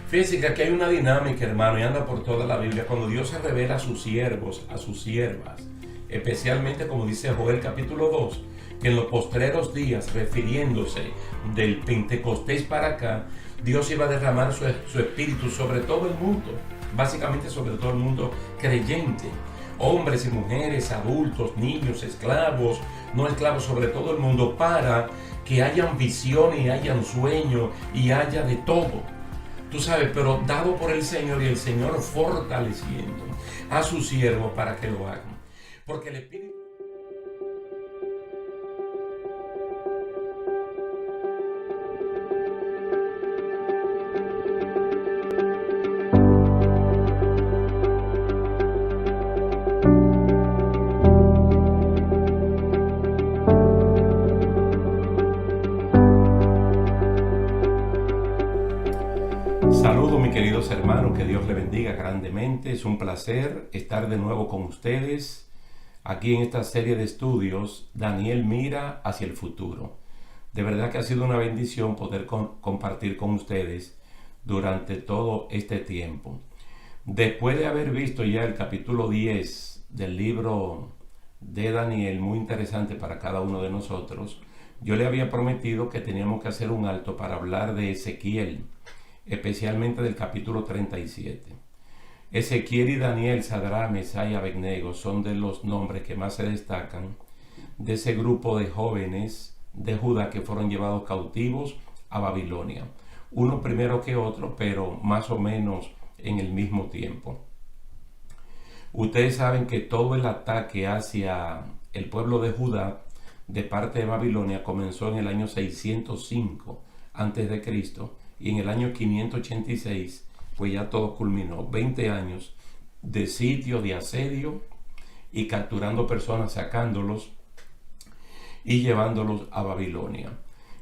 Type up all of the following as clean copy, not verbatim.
Fíjense que aquí hay una dinámica, hermano, y anda por toda la Biblia. Cuando Dios se revela a sus siervos, a sus siervas, especialmente como dice Joel capítulo 2, que en los postreros días, refiriéndose del Pentecostés para acá, Dios iba a derramar su espíritu sobre todo el mundo, básicamente sobre todo el mundo creyente. Hombres y mujeres, adultos, niños, esclavos, no esclavos, sobre todo el mundo, para que hayan visión y hayan sueño y haya de todo. Tú sabes, pero dado por el Señor y el Señor fortaleciendo a sus siervos para que lo hagan. Porque el Espíritu... Saludos mis queridos hermanos, que Dios les bendiga grandemente. Es un placer estar de nuevo con ustedes aquí en esta serie de estudios. Daniel mira hacia el futuro. De verdad que ha sido una bendición poder compartir con ustedes durante todo este tiempo. Después de haber visto ya el capítulo 10 del libro de Daniel, muy interesante para cada uno de nosotros, yo le había prometido que teníamos que hacer un alto para hablar de Ezequiel, especialmente del capítulo 37. Ezequiel y Daniel, Sadrach, Mesach y Abednego son de los nombres que más se destacan de ese grupo de jóvenes de Judá que fueron llevados cautivos a Babilonia. Uno primero que otro, pero más o menos en el mismo tiempo. Ustedes saben que todo el ataque hacia el pueblo de Judá de parte de Babilonia comenzó en el año 605 a.C. y en el año 586 pues ya todo culminó. 20 años de sitio, de asedio y capturando personas, sacándolos y llevándolos a Babilonia.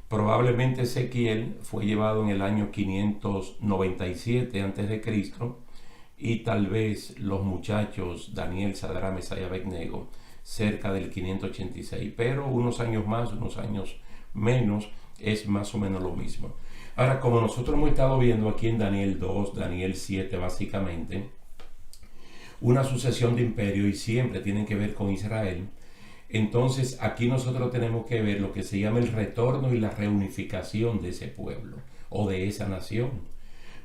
Probablemente Ezequiel fue llevado en el año 597 a.C. y tal vez los muchachos Daniel, Sadrach, Mesach y Abednego cerca del 586, pero unos años más, unos años menos, es más o menos lo mismo. Ahora, como nosotros hemos estado viendo aquí en Daniel 2, Daniel 7, básicamente, una sucesión de imperios y siempre tienen que ver con Israel, entonces aquí nosotros tenemos que ver lo que se llama el retorno y la reunificación de ese pueblo o de esa nación.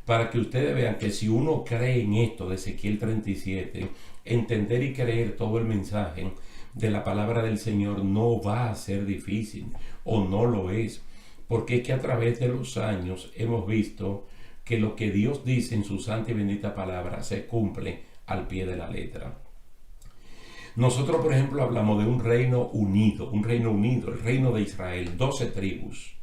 Para que ustedes vean que si uno cree en esto de Ezequiel 37, entender y creer todo el mensaje de la palabra del Señor no va a ser difícil o no lo es. Porque es que a través de los años hemos visto que lo que Dios dice en su santa y bendita palabra se cumple al pie de la letra. Nosotros, por ejemplo, hablamos de un reino unido, el reino de Israel, 12 tribus.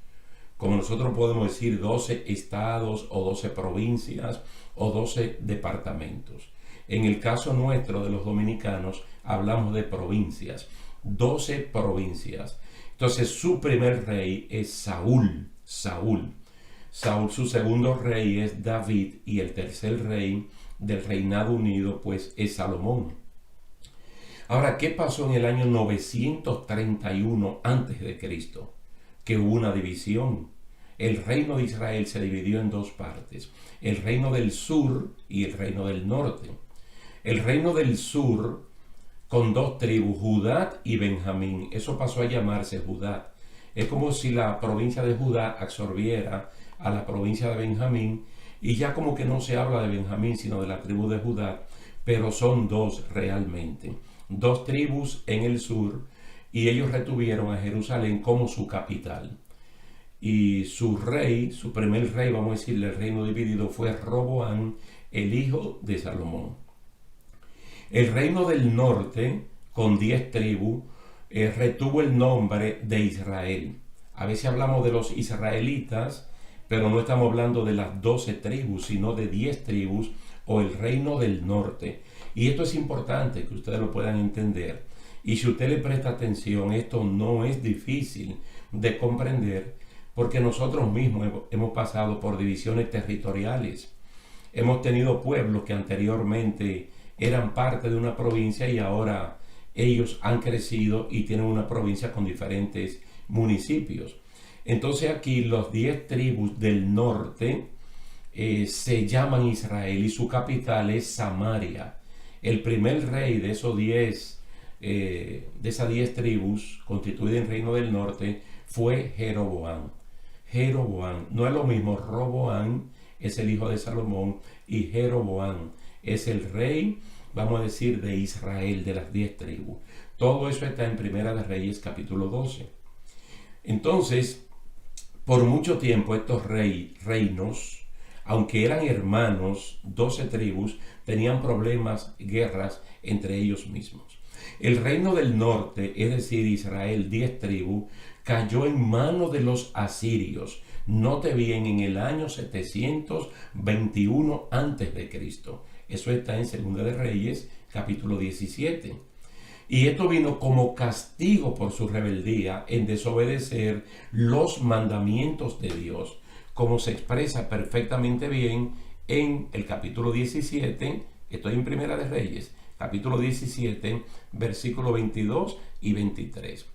Como nosotros podemos decir 12 estados o 12 provincias o 12 departamentos. En el caso nuestro de los dominicanos hablamos de provincias, 12 provincias. Entonces su primer rey es Saúl, su segundo rey es David y el tercer rey del reinado unido pues es Salomón. Ahora, ¿qué pasó en el año 931 a.C.? Que hubo una división. El reino de Israel se dividió en dos partes, el reino del sur y el reino del norte. El reino del sur con dos tribus, Judá y Benjamín. Eso pasó a llamarse Judá. Es como si la provincia de Judá absorbiera a la provincia de Benjamín y ya como que no se habla de Benjamín sino de la tribu de Judá, pero son dos realmente. Dos tribus en el sur y ellos retuvieron a Jerusalén como su capital. Y su rey, su primer rey, vamos a decirle el reino dividido, fue Roboam, el hijo de Salomón. El reino del norte, con 10 tribus, retuvo el nombre de Israel. A veces hablamos de los israelitas, pero no estamos hablando de las 12 tribus, sino de 10 tribus o el reino del norte. Y esto es importante que ustedes lo puedan entender. Y si usted le presta atención, esto no es difícil de comprender, porque nosotros mismos hemos pasado por divisiones territoriales. Hemos tenido pueblos que anteriormente eran parte de una provincia y ahora ellos han crecido y tienen una provincia con diferentes municipios. Entonces aquí los 10 tribus del norte se llaman Israel y su capital es Samaria. El primer rey de esas 10 tribus constituidas en Reino del Norte fue Jeroboam. Jeroboam, no es lo mismo. Roboam es el hijo de Salomón y Jeroboam es el rey, vamos a decir, de Israel, de las 10 tribus. Todo eso está en Primera de Reyes capítulo 12. Entonces, por mucho tiempo estos reinos, aunque eran hermanos, 12 tribus, tenían problemas, guerras entre ellos mismos. El reino del norte, es decir, Israel, 10 tribus, cayó en manos de los asirios. Note bien, en el año 721 a.C. Eso está en Segunda de Reyes, capítulo 17. Y esto vino como castigo por su rebeldía en desobedecer los mandamientos de Dios, como se expresa perfectamente bien en el capítulo 17, estoy en Primera de Reyes, capítulo 17, versículos 22 y 23.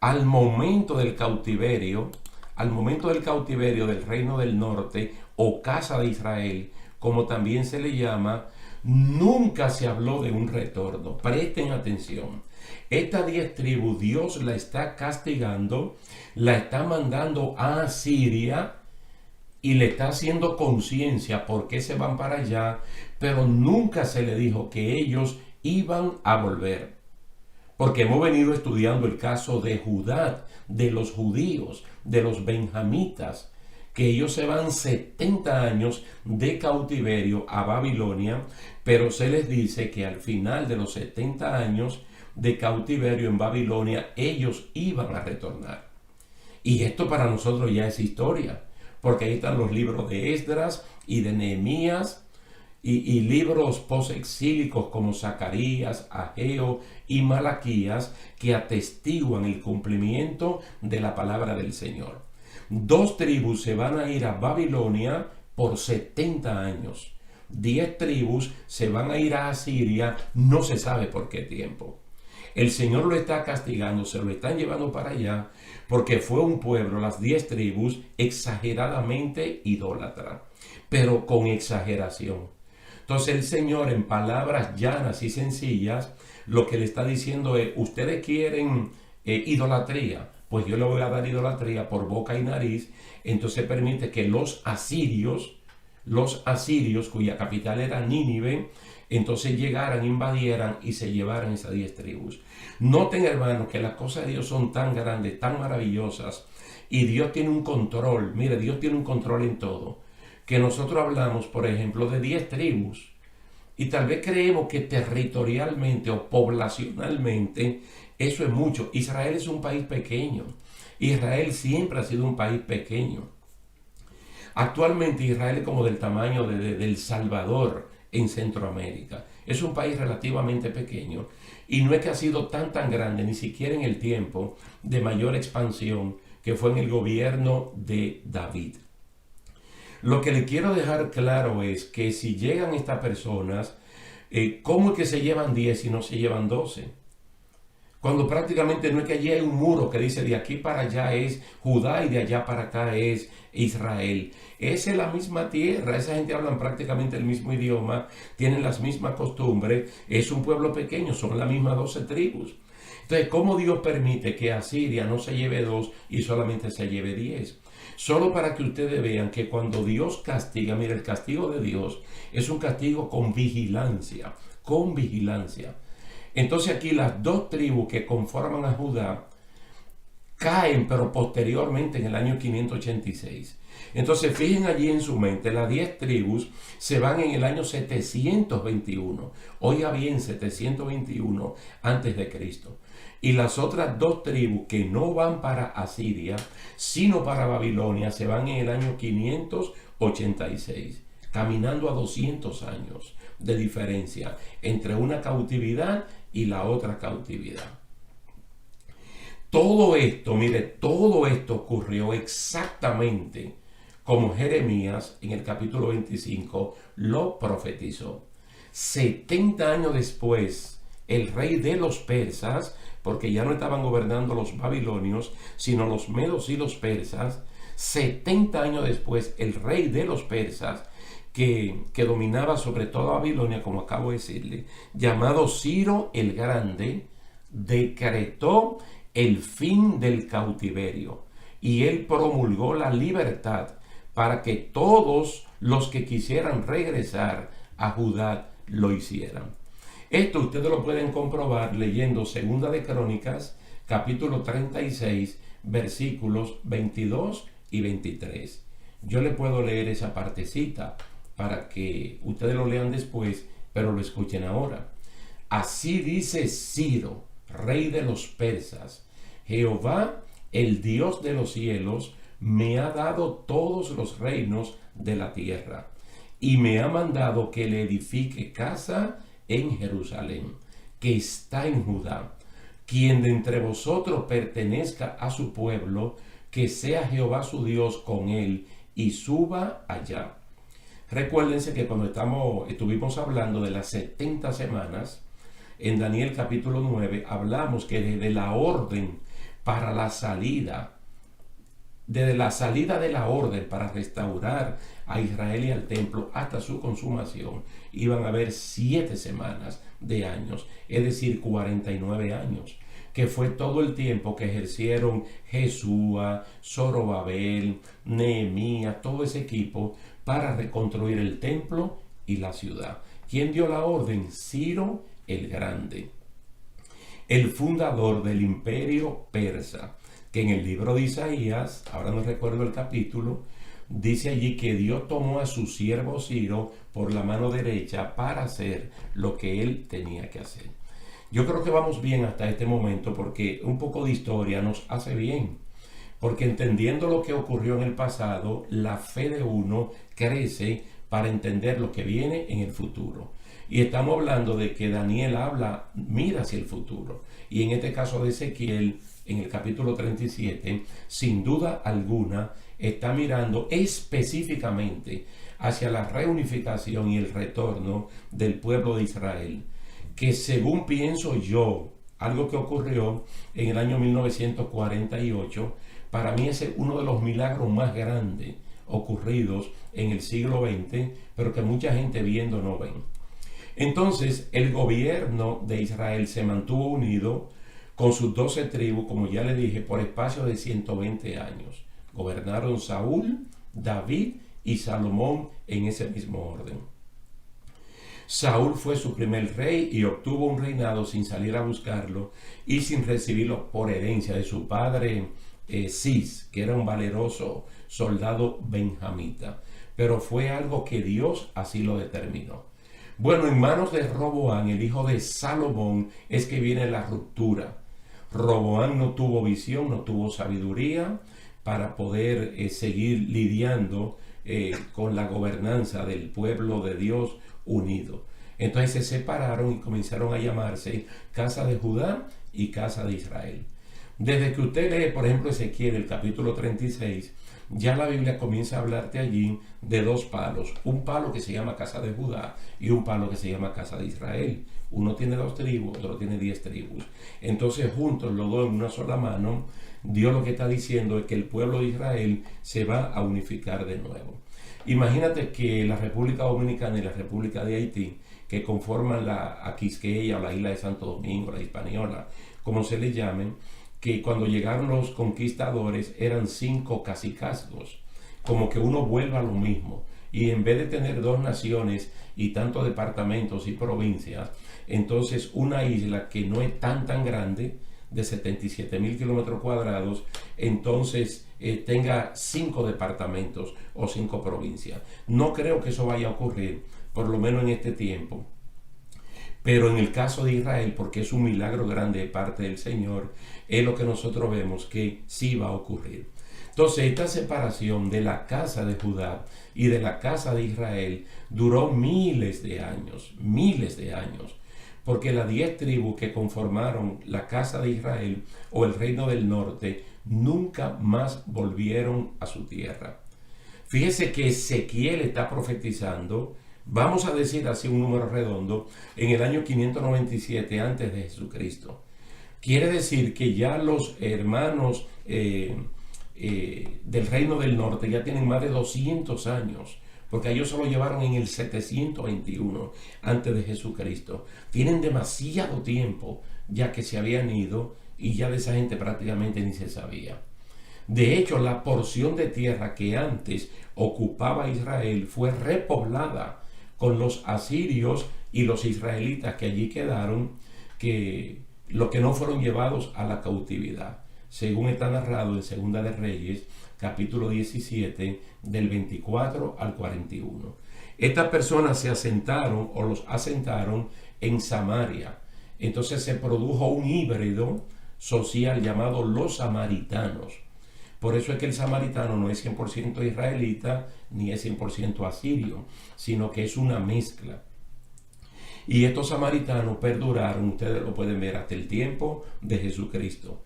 Al momento del cautiverio del reino del norte, o casa de Israel, como también se le llama, nunca se habló de un retorno. Presten atención. Estas 10 tribus Dios la está castigando, la está mandando a Asiria y le está haciendo conciencia por qué se van para allá, pero nunca se le dijo que ellos iban a volver. Porque hemos venido estudiando el caso de Judá, de los judíos, de los benjamitas, que ellos se van 70 años de cautiverio a Babilonia, pero se les dice que al final de los 70 años de cautiverio en Babilonia, ellos iban a retornar. Y esto para nosotros ya es historia, porque ahí están los libros de Esdras y de Nehemías, y libros posexílicos como Zacarías, Ageo y Malaquías, que atestiguan el cumplimiento de la palabra del Señor. 2 tribus se van a ir a Babilonia por 70 años. 10 tribus se van a ir a Asiria, no se sabe por qué tiempo. El Señor lo está castigando, se lo están llevando para allá, porque fue un pueblo, las 10 tribus, exageradamente idólatra, pero con exageración. Entonces el Señor, en palabras llanas y sencillas, lo que le está diciendo es: ustedes quieren idolatría, pues yo le voy a dar idolatría por boca y nariz. Entonces permite que los asirios, cuya capital era Nínive, entonces llegaran, invadieran y se llevaran esas 10 tribus. Noten, hermanos, que las cosas de Dios son tan grandes, tan maravillosas, y Dios tiene un control. Mire, Dios tiene un control en todo. Que nosotros hablamos, por ejemplo, de 10 tribus, y tal vez creemos que territorialmente o poblacionalmente eso es mucho. Israel es un país pequeño. Israel siempre ha sido un país pequeño. Actualmente Israel es como del tamaño de El Salvador en Centroamérica. Es un país relativamente pequeño, y no es que ha sido tan grande, ni siquiera en el tiempo de mayor expansión que fue en el gobierno de David. Lo que le quiero dejar claro es que si llegan estas personas, ¿cómo es que se llevan 10 y no se llevan 12? Cuando prácticamente no es que allí hay un muro que dice de aquí para allá es Judá y de allá para acá es Israel. Es en la misma tierra, esa gente habla prácticamente el mismo idioma, tienen las mismas costumbres, es un pueblo pequeño, son las mismas 12 tribus. Entonces, ¿cómo Dios permite que Asiria no se lleve 2 y solamente se lleve 10? Solo para que ustedes vean que cuando Dios castiga, mira, el castigo de Dios es un castigo con vigilancia, con vigilancia. Entonces aquí las 2 tribus que conforman a Judá caen, pero posteriormente en el año 586. Entonces fijen allí en su mente, las 10 tribus se van en el año 721. Oiga bien, 721 antes de Cristo. Y las otras 2 tribus que no van para Asiria, sino para Babilonia, se van en el año 586, caminando a 200 años de diferencia entre una cautividad y la otra cautividad. Todo esto, mire, todo esto ocurrió exactamente como Jeremías en el capítulo 25 lo profetizó. 70 años después, el rey de los persas, porque ya no estaban gobernando los babilonios, sino los medos y los persas, 70 años después, el rey de los persas, que dominaba sobre toda Babilonia, como acabo de decirle, llamado Ciro el Grande, decretó el fin del cautiverio y él promulgó la libertad para que todos los que quisieran regresar a Judá lo hicieran. Esto ustedes lo pueden comprobar leyendo Segunda de Crónicas, capítulo 36, versículos 22 y 23. Yo le puedo leer esa partecita para que ustedes lo lean después, pero lo escuchen ahora. Así dice Ciro, rey de los persas: Jehová, el Dios de los cielos, me ha dado todos los reinos de la tierra y me ha mandado que le edifique casa en Jerusalén, que está en Judá. Quien de entre vosotros pertenezca a su pueblo, que sea Jehová su Dios con él y suba allá. Recuérdense que cuando estuvimos hablando de las 70 semanas, en Daniel capítulo 9, hablamos que desde la orden para la salida, desde la salida de la orden para restaurar a Israel y al templo hasta su consumación, iban a haber 7 semanas de años, es decir, 49 años, que fue todo el tiempo que ejercieron Jesúa, Zorobabel, Nehemías, todo ese equipo para reconstruir el templo y la ciudad. ¿Quién dio la orden? Ciro el Grande, el fundador del imperio persa, que en el libro de Isaías, ahora no recuerdo el capítulo, dice allí que Dios tomó a su siervo Ciro por la mano derecha para hacer lo que él tenía que hacer. Yo creo que vamos bien hasta este momento porque un poco de historia nos hace bien, porque entendiendo lo que ocurrió en el pasado, la fe de uno crece para entender lo que viene en el futuro. Y estamos hablando de que Daniel mira hacia el futuro. Y en este caso de Ezequiel, en el capítulo 37, sin duda alguna, está mirando específicamente hacia la reunificación y el retorno del pueblo de Israel, que según pienso yo, algo que ocurrió en el año 1948, para mí es uno de los milagros más grandes ocurridos en el siglo XX, pero que mucha gente viendo no ven. Entonces, el gobierno de Israel se mantuvo unido con sus 12 tribus, como ya le dije, por espacio de 120 años. Gobernaron Saúl, David y Salomón en ese mismo orden. Saúl fue su primer rey y obtuvo un reinado sin salir a buscarlo y sin recibirlo por herencia de su padre Cis, que era un valeroso soldado benjamita. Pero fue algo que Dios así lo determinó. Bueno, en manos de Roboán, el hijo de Salomón, es que viene la ruptura. Roboán no tuvo visión, no tuvo sabiduría para poder seguir lidiando con la gobernanza del pueblo de Dios unido. Entonces se separaron y comenzaron a llamarse Casa de Judá y Casa de Israel. Desde que usted lee, por ejemplo, Ezequiel, el capítulo 36, ya la Biblia comienza a hablarte allí de 2 palos. Un palo que se llama Casa de Judá y un palo que se llama Casa de Israel. Uno tiene 2 tribus, otro tiene 10 tribus. Entonces, juntos, los dos en una sola mano, Dios lo que está diciendo es que el pueblo de Israel se va a unificar de nuevo. Imagínate que la República Dominicana y la República de Haití, que conforman la Quisqueya o la isla de Santo Domingo, la Hispaniola, como se les llamen, que cuando llegaron los conquistadores eran 5 cacicazgos, como que uno vuelva a lo mismo. Y en vez de tener 2 naciones y tantos departamentos y provincias, entonces una isla que no es tan grande, de 77,000 kilómetros cuadrados, entonces tenga 5 departamentos o 5 provincias. No creo que eso vaya a ocurrir, por lo menos en este tiempo. Pero en el caso de Israel, porque es un milagro grande de parte del Señor, es lo que nosotros vemos que sí va a ocurrir. Entonces, esta separación de la casa de Judá y de la casa de Israel duró miles de años, porque las 10 tribus que conformaron la casa de Israel o el reino del norte nunca más volvieron a su tierra. Fíjese que Ezequiel está profetizando, vamos a decir así un número redondo, en el año 597 antes de Jesucristo. Quiere decir que ya los hermanos del Reino del Norte ya tienen más de 200 años, porque ellos se lo llevaron en el 721 antes de Jesucristo. Tienen demasiado tiempo ya que se habían ido y ya de esa gente prácticamente ni se sabía. De hecho, la porción de tierra que antes ocupaba Israel fue repoblada con los asirios y los israelitas que allí quedaron, que los que no fueron llevados a la cautividad, según está narrado en Segunda de Reyes, capítulo 17, del 24 al 41. Estas personas se asentaron o los asentaron en Samaria. Entonces se produjo un híbrido social llamado los samaritanos. Por eso es que el samaritano no es 100% israelita ni es 100% asirio, sino que es una mezcla. Y estos samaritanos perduraron, ustedes lo pueden ver, hasta el tiempo de Jesucristo.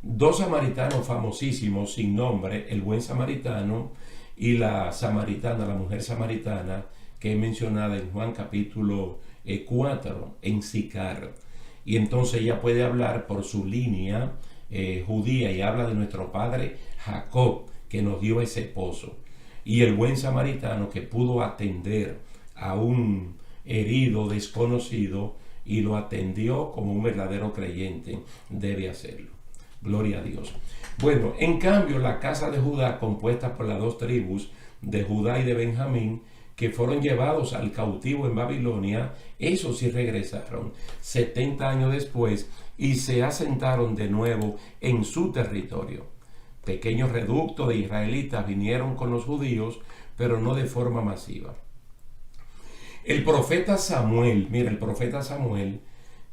Dos samaritanos famosísimos sin nombre, el buen samaritano y la samaritana, la mujer samaritana, que es mencionada en Juan capítulo 4, en Sicar. Y entonces ella puede hablar por su línea judía y habla de nuestro padre Jacob, que nos dio ese pozo. Y el buen samaritano que pudo atender a un herido desconocido y lo atendió como un verdadero creyente debe hacerlo. Gloria a Dios. Bueno, en cambio, la casa de Judá, compuesta por las dos tribus de Judá y de Benjamín, que fueron llevados al cautivo en Babilonia, esos sí regresaron 70 años después y se asentaron de nuevo en su territorio. Pequeños reductos de israelitas vinieron con los judíos, pero no de forma masiva. El profeta Samuel, mira, el profeta Samuel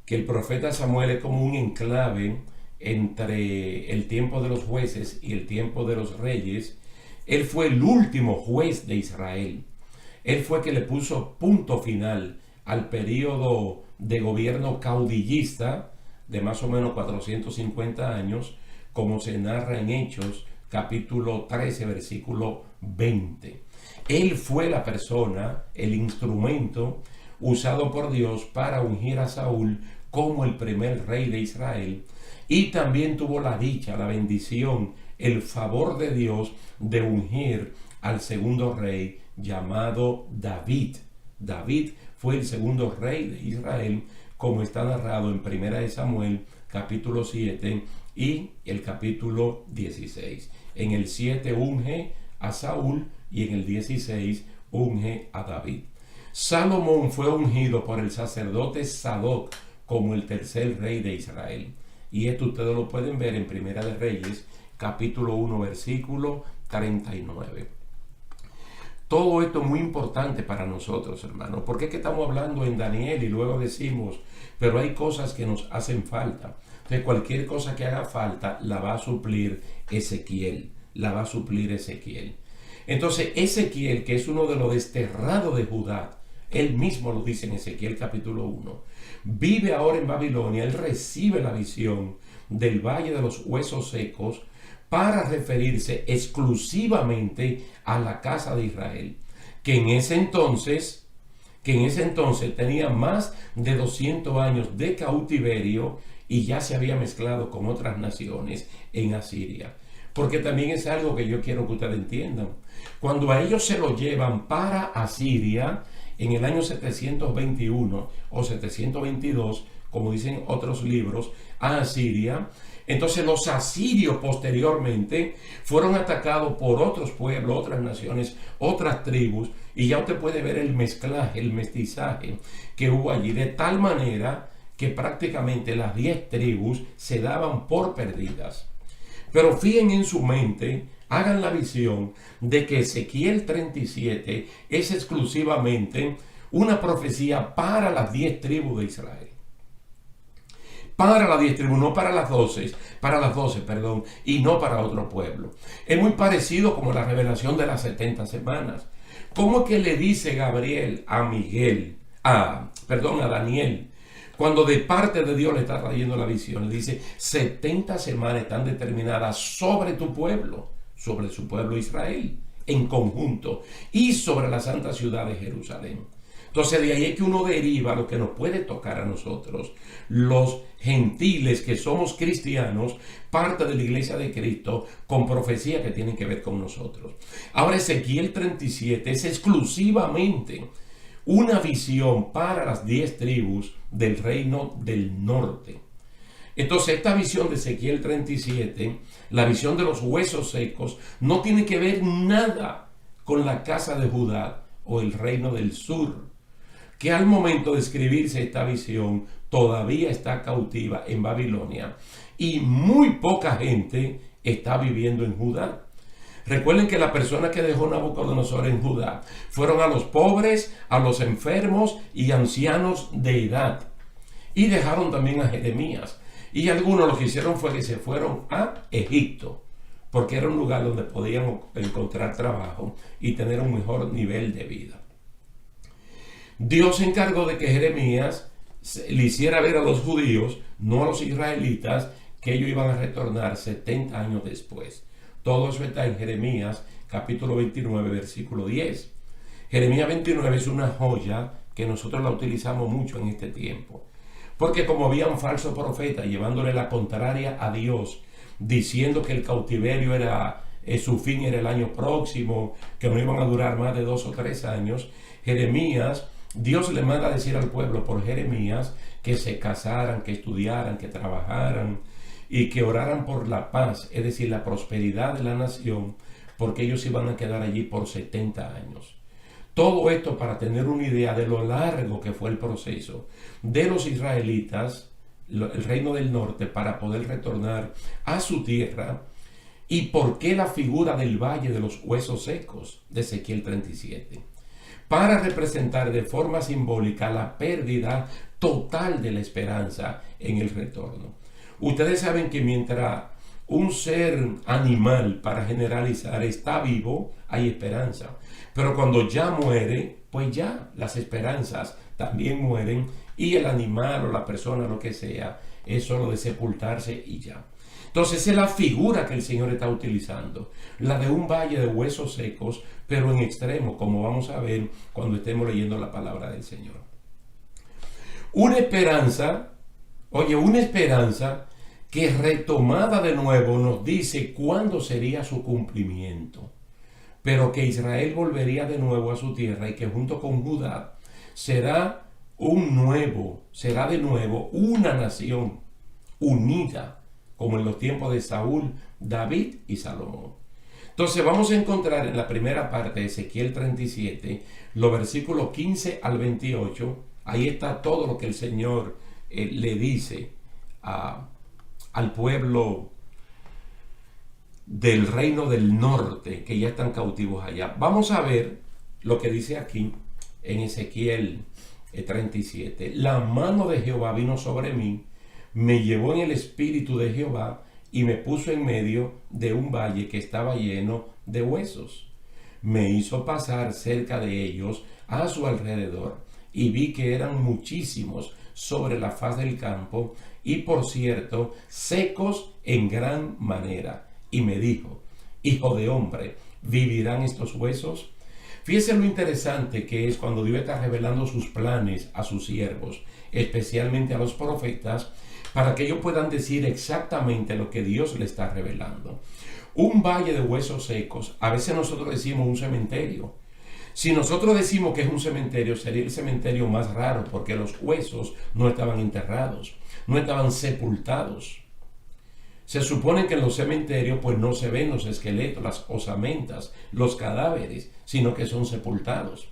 es como un enclave entre el tiempo de los jueces y el tiempo de los reyes. Él fue el último juez de Israel. Él fue que le puso punto final al periodo de gobierno caudillista de más o menos 450 años, como se narra en Hechos, capítulo 13, versículo 20. Él fue la persona, el instrumento usado por Dios para ungir a Saúl como el primer rey de Israel, y también tuvo la dicha, la bendición, el favor de Dios de ungir al segundo rey llamado David. David fue el segundo rey de Israel, como está narrado en Primera de Samuel, capítulo 7 y el capítulo 16. En el 7 unge a Saúl y en el 16 unge a David. Salomón fue ungido por el sacerdote Sadoc como el tercer rey de Israel. Y esto ustedes lo pueden ver en Primera de Reyes, capítulo 1, versículo 39. Todo esto es muy importante para nosotros, hermanos, porque es que estamos hablando en Daniel y luego decimos, pero hay cosas que nos hacen falta. Entonces, cualquier cosa que haga falta la va a suplir Ezequiel, Entonces, Ezequiel, que es uno de los desterrados de Judá, él mismo lo dice en Ezequiel capítulo 1, vive ahora en Babilonia. Él recibe la visión del valle de los huesos secos para referirse exclusivamente a la casa de Israel, que en ese entonces tenía más de 200 años de cautiverio y ya se había mezclado con otras naciones en Asiria. Porque también es algo que yo quiero que ustedes entiendan. Cuando a ellos se lo llevan para Asiria en el año 721 o 722, como dicen otros libros, a Asiria, entonces los asirios posteriormente fueron atacados por otros pueblos, otras naciones, otras tribus, y ya usted puede ver el mezclaje, el mestizaje que hubo allí, de tal manera que prácticamente las 10 tribus se daban por perdidas. Pero fíjense en su mente, hagan la visión de que Ezequiel 37 es exclusivamente una profecía para las 10 tribus de Israel. Para las 10 tribus, no para las 12, y no para otro pueblo. Es muy parecido como la revelación de las 70 semanas. ¿Cómo es que le dice Gabriel a Daniel, cuando de parte de Dios le está trayendo la visión? Le dice, 70 semanas están determinadas sobre tu pueblo, sobre su pueblo Israel, en conjunto, y sobre la santa ciudad de Jerusalén. Entonces de ahí es que uno deriva lo que nos puede tocar a nosotros, los gentiles que somos cristianos, parte de la iglesia de Cristo, con profecía que tienen que ver con nosotros. Ahora Ezequiel 37 es exclusivamente una visión para las 10 tribus del reino del norte. Entonces esta visión de Ezequiel 37, la visión de los huesos secos, no tiene que ver nada con la casa de Judá o el reino del sur, que al momento de escribirse esta visión todavía está cautiva en Babilonia y muy poca gente está viviendo en Judá. Recuerden que la persona que dejó Nabucodonosor en Judá fueron a los pobres, a los enfermos y ancianos de edad, y dejaron también a Jeremías. Y algunos lo que hicieron fue que se fueron a Egipto, porque era un lugar donde podían encontrar trabajo y tener un mejor nivel de vida. Dios se encargó de que Jeremías le hiciera ver a los judíos, no a los israelitas, que ellos iban a retornar 70 años después. Todo eso está en Jeremías capítulo 29, versículo 10. Jeremías 29 es una joya que nosotros la utilizamos mucho en este tiempo. Porque como había un falso profeta llevándole la contraria a Dios, diciendo que el cautiverio era, su fin era el año próximo, que no iban a durar más de 2 o 3 años, Jeremías, Dios le manda a decir al pueblo por Jeremías que se casaran, que estudiaran, que trabajaran y que oraran por la paz, es decir, la prosperidad de la nación, porque ellos iban a quedar allí por 70 años. Todo esto para tener una idea de lo largo que fue el proceso de los israelitas, el reino del norte, para poder retornar a su tierra, y por qué la figura del valle de los huesos secos de Ezequiel 37. Para representar de forma simbólica la pérdida total de la esperanza en el retorno. Ustedes saben que mientras un ser animal, para generalizar, está vivo, hay esperanza. Pero cuando ya muere, pues ya las esperanzas también mueren, y el animal o la persona, lo que sea, es solo de sepultarse y ya. Entonces es la figura que el Señor está utilizando, la de un valle de huesos secos, pero en extremo, como vamos a ver cuando estemos leyendo la palabra del Señor. Una esperanza que retomada de nuevo nos dice cuándo sería su cumplimiento, pero que Israel volvería de nuevo a su tierra y que junto con Judá será de nuevo una nación unida, como en los tiempos de Saúl, David y Salomón. Entonces vamos a encontrar en la primera parte de Ezequiel 37, los versículos 15 al 28, ahí está todo lo que el Señor le dice al pueblo del reino del norte, que ya están cautivos allá. Vamos a ver lo que dice aquí en Ezequiel 37. La mano de Jehová vino sobre mí, me llevó en el espíritu de Jehová y me puso en medio de un valle que estaba lleno de huesos. Me hizo pasar cerca de ellos a su alrededor y vi que eran muchísimos sobre la faz del campo y, por cierto, secos en gran manera. Y me dijo: hijo de hombre, ¿vivirán estos huesos? Fíjense lo interesante que es cuando Dios está revelando sus planes a sus siervos, especialmente a los profetas, para que ellos puedan decir exactamente lo que Dios le está revelando. Un valle de huesos secos, a veces nosotros decimos un cementerio. Si nosotros decimos que es un cementerio, sería el cementerio más raro, porque los huesos no estaban enterrados, no estaban sepultados. Se supone que en los cementerios pues no se ven los esqueletos, las osamentas, los cadáveres, sino que son sepultados.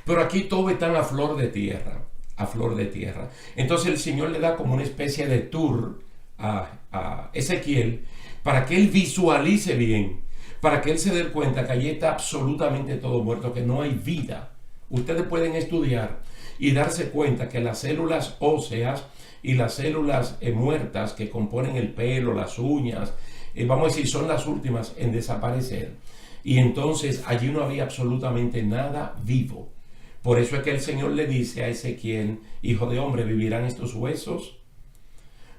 Pero aquí todo está a flor de tierra, a flor de tierra. Entonces el Señor le da como una especie de tour a Ezequiel para que él visualice bien, para que él se dé cuenta que allí está absolutamente todo muerto, que no hay vida. Ustedes pueden estudiar y darse cuenta que las células óseas y las células muertas que componen el pelo, las uñas, vamos a decir, son las últimas en desaparecer. Y entonces allí no había absolutamente nada vivo. Por eso es que el Señor le dice a Ezequiel: hijo de hombre, ¿vivirán estos huesos?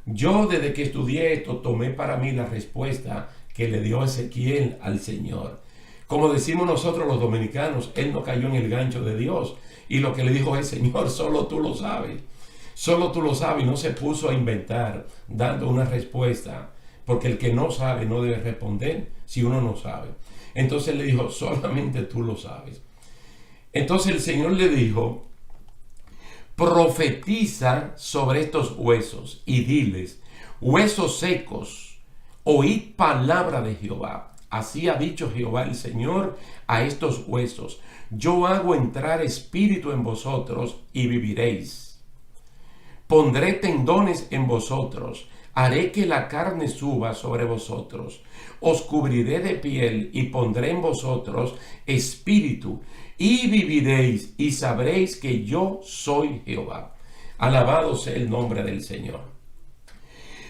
Yo, desde que estudié esto, tomé para mí la respuesta que le dio Ezequiel al Señor. Como decimos nosotros los dominicanos, él no cayó en el gancho de Dios. Y lo que le dijo es: Señor, solo tú lo sabes. Solo tú lo sabes. Y no se puso a inventar dando una respuesta. Porque el que no sabe no debe responder si uno no sabe. Entonces le dijo: solamente tú lo sabes. Entonces el Señor le dijo: profetiza sobre estos huesos y diles: huesos secos, oíd palabra de Jehová. Así ha dicho Jehová el Señor a estos huesos: yo hago entrar espíritu en vosotros y viviréis. Pondré tendones en vosotros, haré que la carne suba sobre vosotros, os cubriré de piel y pondré en vosotros espíritu y viviréis y sabréis que yo soy Jehová. Alabado sea el nombre del Señor.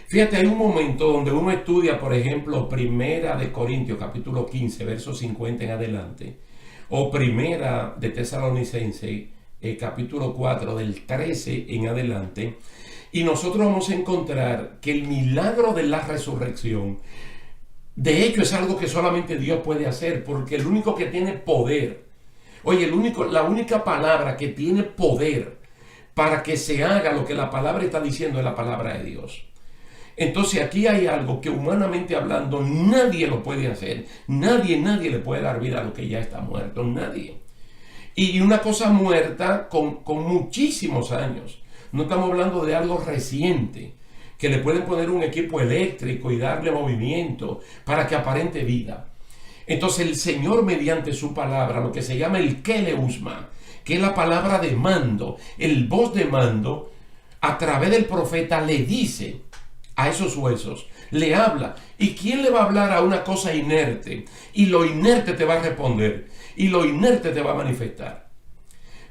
Fíjate, hay un momento donde uno estudia, por ejemplo, Primera de Corintios, capítulo 15, versos 50 en adelante, o Primera de Tesalonicenses, capítulo 4, del 13 en adelante, y nosotros vamos a encontrar que el milagro de la resurrección, de hecho, es algo que solamente Dios puede hacer, porque el único que tiene poder, oye, la única palabra que tiene poder para que se haga lo que la palabra está diciendo es la palabra de Dios. Entonces aquí hay algo que humanamente hablando nadie lo puede hacer. Nadie le puede dar vida a lo que ya está muerto. Nadie. Y una cosa muerta con muchísimos años. No estamos hablando de algo reciente, que le pueden poner un equipo eléctrico y darle movimiento para que aparente vida. Entonces el Señor, mediante su palabra, lo que se llama el Keleusma, que es la palabra de mando, el voz de mando, a través del profeta le dice a esos huesos, le habla. ¿Y quién le va a hablar a una cosa inerte? Y lo inerte te va a responder, y lo inerte te va a manifestar.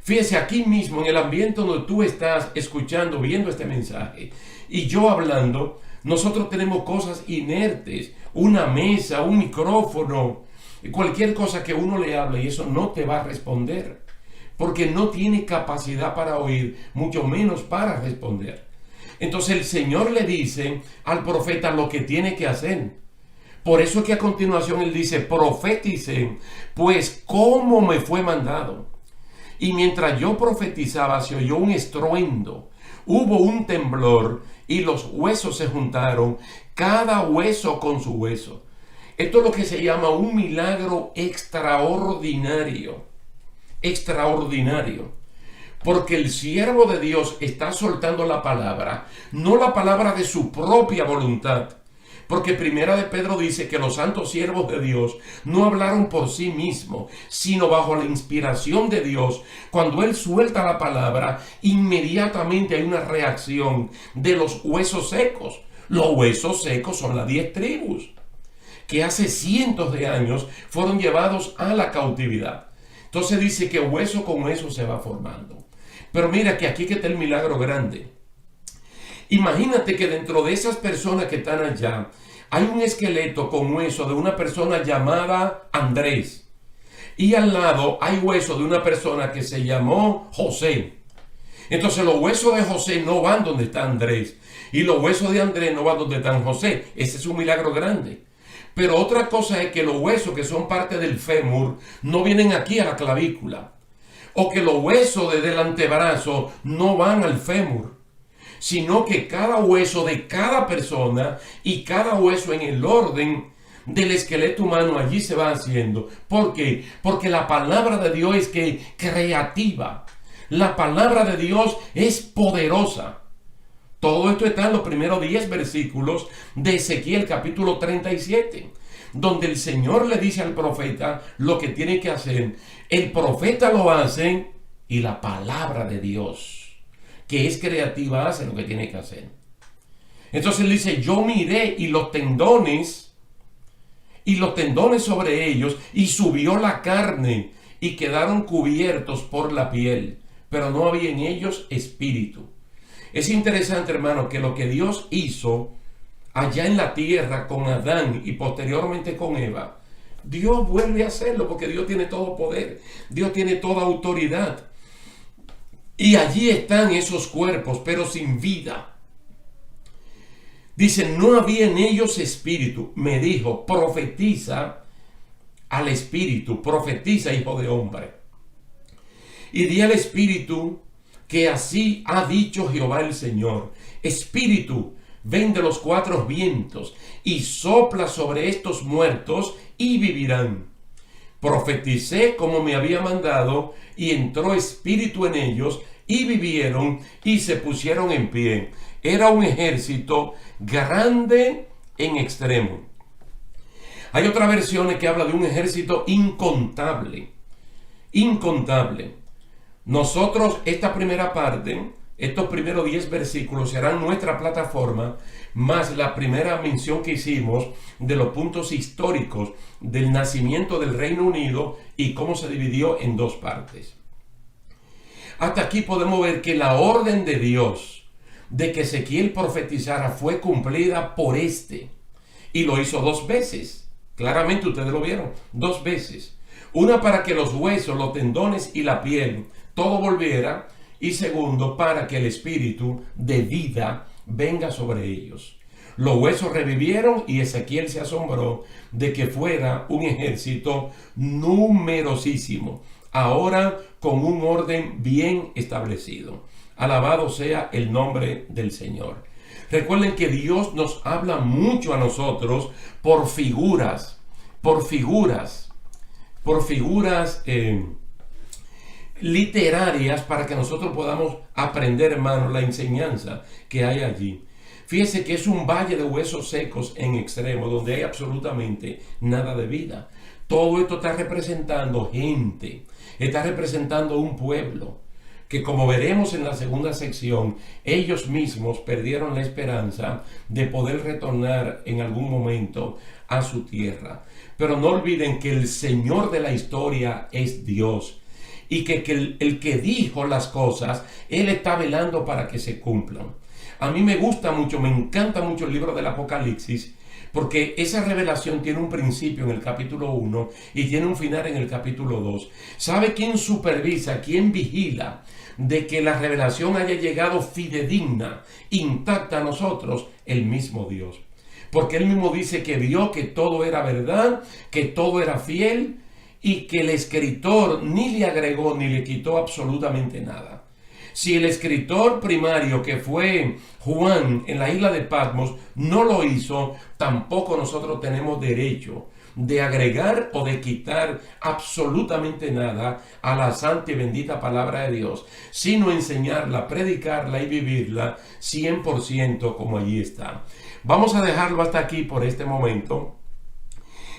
Fíjese, aquí mismo en el ambiente donde tú estás escuchando, viendo este mensaje, y yo hablando, nosotros tenemos cosas inertes, una mesa, un micrófono, cualquier cosa que uno le hable, y eso no te va a responder, porque no tiene capacidad para oír, mucho menos para responder. Entonces el Señor le dice al profeta lo que tiene que hacer. Por eso es que a continuación él dice: profeticen, pues como me fue mandado. Y mientras yo profetizaba, se oyó un estruendo, hubo un temblor y los huesos se juntaron, cada hueso con su hueso. Esto es lo que se llama un milagro extraordinario. Extraordinario. Porque el siervo de Dios está soltando la palabra, no la palabra de su propia voluntad. Porque Primera de Pedro dice que los santos siervos de Dios no hablaron por sí mismos, sino bajo la inspiración de Dios. Cuando Él suelta la palabra, inmediatamente hay una reacción de los huesos secos. Los huesos secos son las 10 tribus, que hace cientos de años fueron llevados a la cautividad. Entonces dice que hueso con hueso se va formando. Pero mira que aquí que está el milagro grande. Imagínate que dentro de esas personas que están allá, hay un esqueleto con hueso de una persona llamada Andrés. Y al lado hay hueso de una persona que se llamó José. Entonces los huesos de José no van donde está Andrés. Y los huesos de Andrés no van donde está José. Ese es un milagro grande. Pero otra cosa es que los huesos que son parte del fémur no vienen aquí a la clavícula. O que los huesos del antebrazo no van al fémur, sino que cada hueso de cada persona y cada hueso en el orden del esqueleto humano allí se va haciendo. ¿Por qué? Porque la palabra de Dios es creativa. La palabra de Dios es poderosa. Todo esto está en los primeros 10 versículos de Ezequiel capítulo 37. Donde el Señor le dice al profeta lo que tiene que hacer. El profeta lo hace y la palabra de Dios, que es creativa, hace lo que tiene que hacer. Entonces él dice: yo miré y los tendones sobre ellos, y subió la carne y quedaron cubiertos por la piel, pero no había en ellos espíritu. Es interesante, hermano, que lo que Dios hizo allá en la tierra con Adán y posteriormente con Eva, Dios vuelve a hacerlo, porque Dios tiene todo poder, Dios tiene toda autoridad. Y allí están esos cuerpos, pero sin vida. Dice: no había en ellos espíritu. Me dijo: profetiza al espíritu: profetiza, hijo de hombre, y di al espíritu que así ha dicho Jehová el Señor: Espíritu, ven de los cuatro vientos y sopla sobre estos muertos y vivirán. Profeticé como me había mandado, y entró espíritu en ellos, y vivieron y se pusieron en pie. Era un ejército grande en extremo. Hay otras versiones que habla de un ejército incontable. Incontable. Nosotros, esta primera parte, estos primeros 10 versículos serán nuestra plataforma, más la primera mención que hicimos de los puntos históricos del nacimiento del Reino Unido y cómo se dividió en dos partes. Hasta aquí podemos ver que la orden de Dios de que Ezequiel profetizara fue cumplida por este, y lo hizo 2 veces. Claramente ustedes lo vieron, 2 veces. Una para que los huesos, los tendones y la piel, todo volviera. Y segundo, para que el espíritu de vida venga sobre ellos. Los huesos revivieron y Ezequiel se asombró de que fuera un ejército numerosísimo, ahora con un orden bien establecido. Alabado sea el nombre del Señor. Recuerden que Dios nos habla mucho a nosotros por figuras, literarias, para que nosotros podamos aprender, hermanos, la enseñanza que hay allí. Fíjese que es un valle de huesos secos en extremo, donde hay absolutamente nada de vida. Todo esto está representando gente, está representando un pueblo, que como veremos en la segunda sección, ellos mismos perdieron la esperanza de poder retornar en algún momento a su tierra. Pero no olviden que el Señor de la historia es Dios, y que el que dijo las cosas, Él está velando para que se cumplan. A mí me gusta mucho, me encanta mucho el libro del Apocalipsis, porque esa revelación tiene un principio en el capítulo 1 y tiene un final en el capítulo 2. ¿Sabe quién supervisa, quién vigila de que la revelación haya llegado fidedigna, intacta a nosotros? El mismo Dios. Porque Él mismo dice que vio que todo era verdad, que todo era fiel, y que el escritor ni le agregó ni le quitó absolutamente nada. Si el escritor primario, que fue Juan en la isla de Patmos, no lo hizo, tampoco nosotros tenemos derecho de agregar o de quitar absolutamente nada a la santa y bendita palabra de Dios, sino enseñarla, predicarla y vivirla 100% como allí está. Vamos a dejarlo hasta aquí por este momento.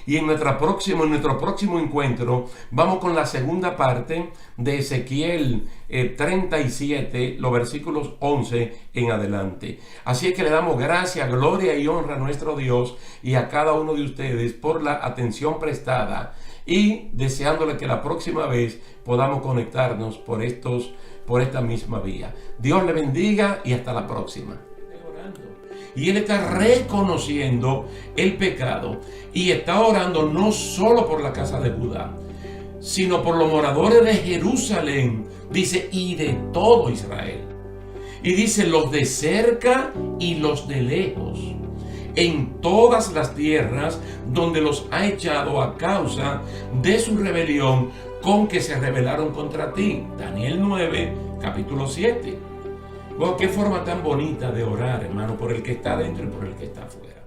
Y en nuestro próximo encuentro vamos con la segunda parte de Ezequiel 37, los versículos 11 en adelante. Así es que le damos gracias, gloria y honra a nuestro Dios y a cada uno de ustedes por la atención prestada, y deseándole que la próxima vez podamos conectarnos por esta misma vía. Dios le bendiga y hasta la próxima. Y él está reconociendo el pecado y está orando no solo por la casa de Judá, sino por los moradores de Jerusalén, dice, y de todo Israel. Y dice, los de cerca y los de lejos, en todas las tierras donde los ha echado a causa de su rebelión con que se rebelaron contra ti. Daniel 9, capítulo 7. Wow, qué forma tan bonita de orar, hermano, por el que está dentro y por el que está afuera.